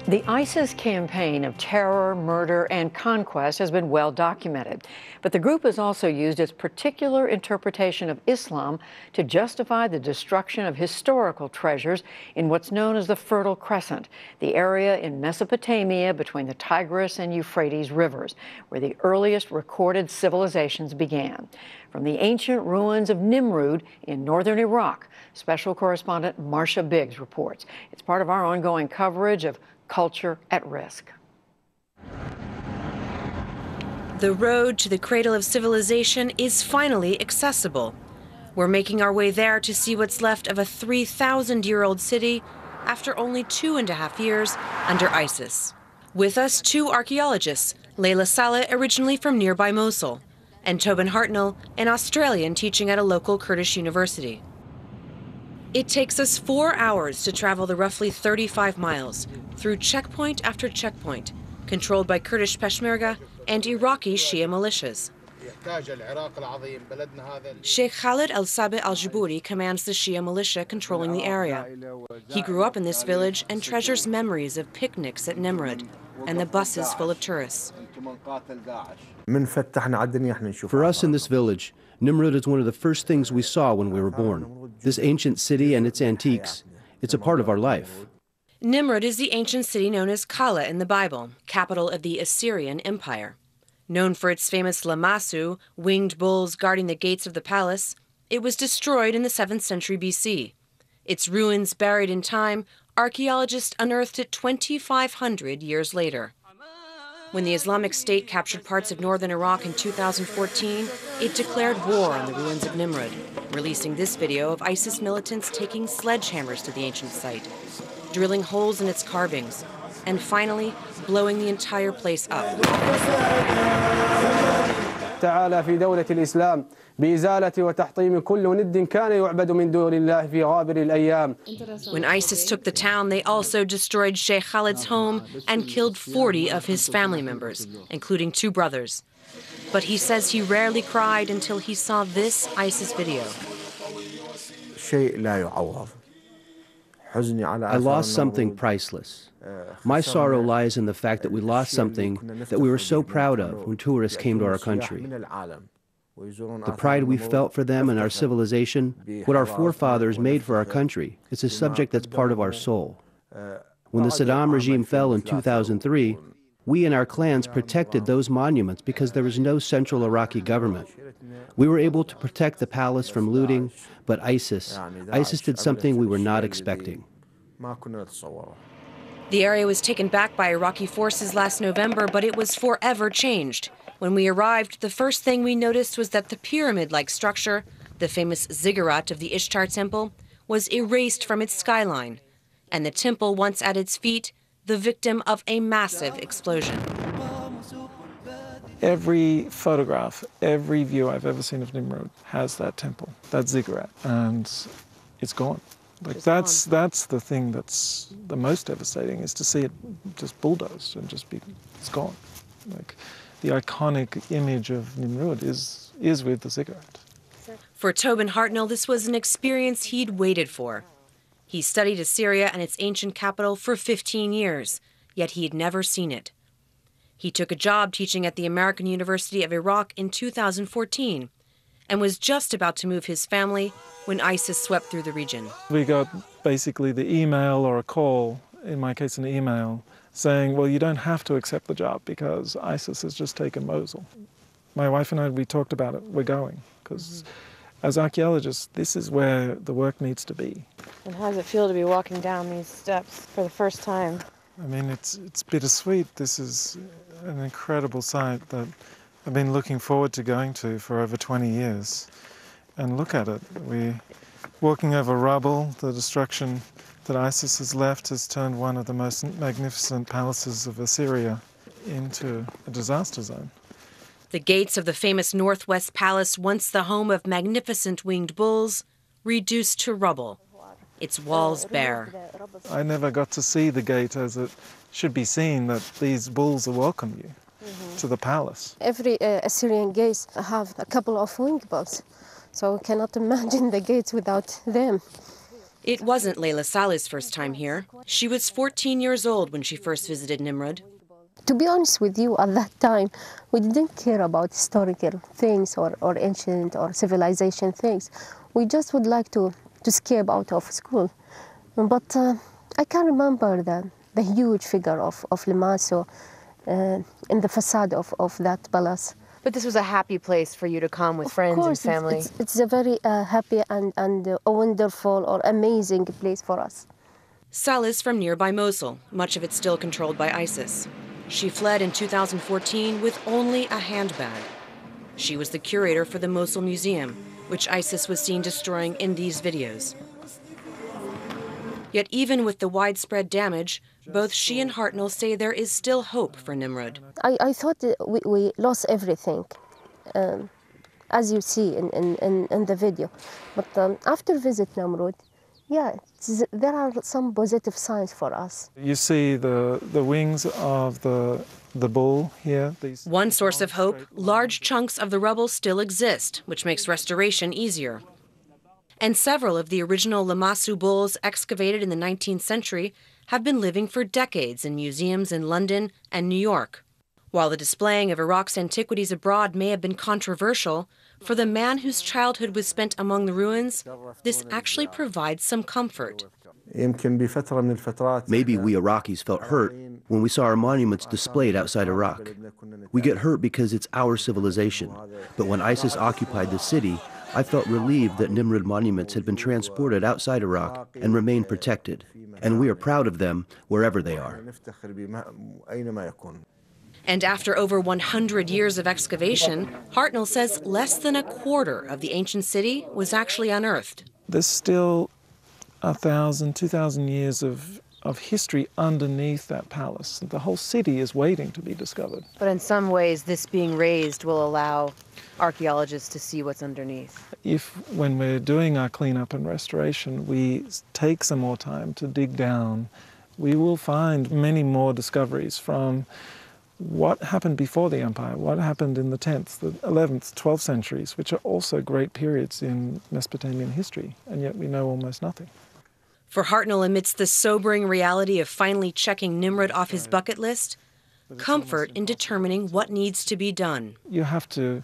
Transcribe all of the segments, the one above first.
The ISIS campaign of terror, murder, and conquest has been well documented. But the group has also used its particular interpretation of Islam to justify the destruction of historical treasures in what's known as the Fertile Crescent, the area in Mesopotamia between the Tigris and Euphrates rivers, where the earliest recorded civilizations began. From the ancient ruins of Nimrud in northern Iraq, special correspondent Marcia Biggs reports. It's part of our ongoing coverage of Culture at Risk. The road to the cradle of civilization is finally accessible. We're making our way there to see what's left of a 3,000-year-old city after only 2.5 years under ISIS. With us, two archaeologists, Layla Saleh, originally from nearby Mosul, and Tobin Hartnell, an Australian teaching at a local Kurdish university. It takes us 4 hours to travel the roughly 35 miles through checkpoint after checkpoint, controlled by Kurdish Peshmerga and Iraqi Shia militias. Sheikh Khalid al-Sabi al-Jabouri commands the Shia militia controlling the area. He grew up in this village and treasures memories of picnics at Nimrud and the buses full of tourists. For us in this village, Nimrud is one of the first things we saw when we were born. This ancient city and its antiques, it's a part of our life. Nimrud is the ancient city known as Kala in the Bible, capital of the Assyrian Empire. Known for its famous Lamassu, winged bulls guarding the gates of the palace, it was destroyed in the 7th century BC. Its ruins buried in time, archaeologists unearthed it 2,500 years later. When the Islamic State captured parts of northern Iraq in 2014, it declared war on the ruins of Nimrud, releasing this video of ISIS militants taking sledgehammers to the ancient site, drilling holes in its carvings, and finally blowing the entire place up. تعالى في دولة الإسلام بإزالة وتحطيم كل ند كان يعبد من دون الله في غابر الأيام. When ISIS took the town, they also destroyed Sheikh Khalid's home and killed 40 of his family members, including 2 brothers. But he says he rarely cried until he saw this ISIS video. I lost something priceless. My sorrow lies in the fact that we lost something that we were so proud of when tourists came to our country. The pride we felt for them and our civilization, what our forefathers made for our country, is a subject that's part of our soul. When the Saddam regime fell in 2003, we and our clans protected those monuments because there was no central Iraqi government. We were able to protect the palace from looting, but ISIS did something we were not expecting. The area was taken back by Iraqi forces last November, but it was forever changed. When we arrived, the first thing we noticed was that the pyramid-like structure, the famous ziggurat of the Ishtar temple, was erased from its skyline, and the temple once at its feet, the victim of a massive explosion. Every photograph, every view I've ever seen of Nimrud has that temple, that ziggurat, and it's gone. Like that's the thing that's the most devastating, is to see it just bulldozed and just be, it's gone. Like the iconic image of Nimrud is with the ziggurat. For Tobin Hartnell, this was an experience he'd waited for. He studied Assyria and its ancient capital for 15 years, yet he had never seen it. He took a job teaching at the American University of Iraq in 2014 and was just about to move his family when ISIS swept through the region. We got basically the email or a call, in my case an email, saying, well, you don't have to accept the job because ISIS has just taken Mosul. My wife and I, we talked about it. We're going, because as archaeologists, this is where the work needs to be. And how does it feel to be walking down these steps for the first time? I mean, it's bittersweet. This is an incredible site that I've been looking forward to going to for over 20 years. And look at it. We're walking over rubble. The destruction that ISIS has left has turned one of the most magnificent palaces of Assyria into a disaster zone. The gates of the famous Northwest Palace, once the home of magnificent winged bulls, reduced to rubble, its walls bare. I never got to see the gate as it should be seen, that these bulls will welcome you to the palace. Every Assyrian gates have a couple of wing bulls, so we cannot imagine the gates without them. It wasn't Layla Saleh's first time here. She was 14 years old when she first visited Nimrud. To be honest with you, at that time, we didn't care about historical things or ancient or civilization things. We just would like to escape out of school. But I can remember the huge figure of Limassol in the facade of that palace. But this was a happy place for you to come with friends and family. It's a very happy and a wonderful or amazing place for us. Saleh's from nearby Mosul, much of it still controlled by ISIS. She fled in 2014 with only a handbag. She was the curator for the Mosul Museum, which ISIS was seen destroying in these videos. Yet even with the widespread damage, both she and Hartnell say there is still hope for Nimrud. I thought that we lost everything, as you see in the video. But after visit Nimrud, yeah, there are some positive signs for us. You see the wings of the bull here. One source of hope, large chunks of the rubble still exist, which makes restoration easier. And several of the original Limassol bulls excavated in the 19th century have been living for decades in museums in London and New York. While the displaying of Iraq's antiquities abroad may have been controversial, for the man whose childhood was spent among the ruins, this actually provides some comfort. Maybe we Iraqis felt hurt when we saw our monuments displayed outside Iraq. We get hurt because it's our civilization. But when ISIS occupied the city, I felt relieved that Nimrud monuments had been transported outside Iraq and remained protected. And we are proud of them wherever they are. And after over 100 years of excavation, Hartnell says less than a quarter of the ancient city was actually unearthed. There's still 1,000, 2,000 years of history underneath that palace. The whole city is waiting to be discovered. But in some ways, this being raised will allow archaeologists to see what's underneath. If, when we're doing our cleanup and restoration, we take some more time to dig down, we will find many more discoveries from what happened before the empire, what happened in the 10th, the 11th, 12th centuries, which are also great periods in Mesopotamian history, and yet we know almost nothing. For Hartnell, amidst the sobering reality of finally checking Nimrud off his bucket list, comfort in determining what needs to be done. You have to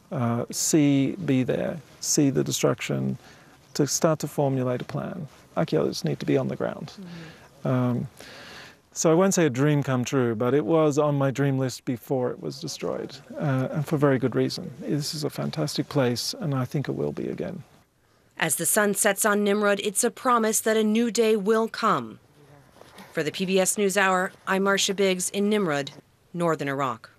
be there, see the destruction, to start to formulate a plan. Archaeologists need to be on the ground. So I won't say a dream come true, but it was on my dream list before it was destroyed, and for very good reason. This is a fantastic place, and I think it will be again. As the sun sets on Nimrud, it's a promise that a new day will come. For the PBS NewsHour, I'm Marcia Biggs in Nimrud, northern Iraq.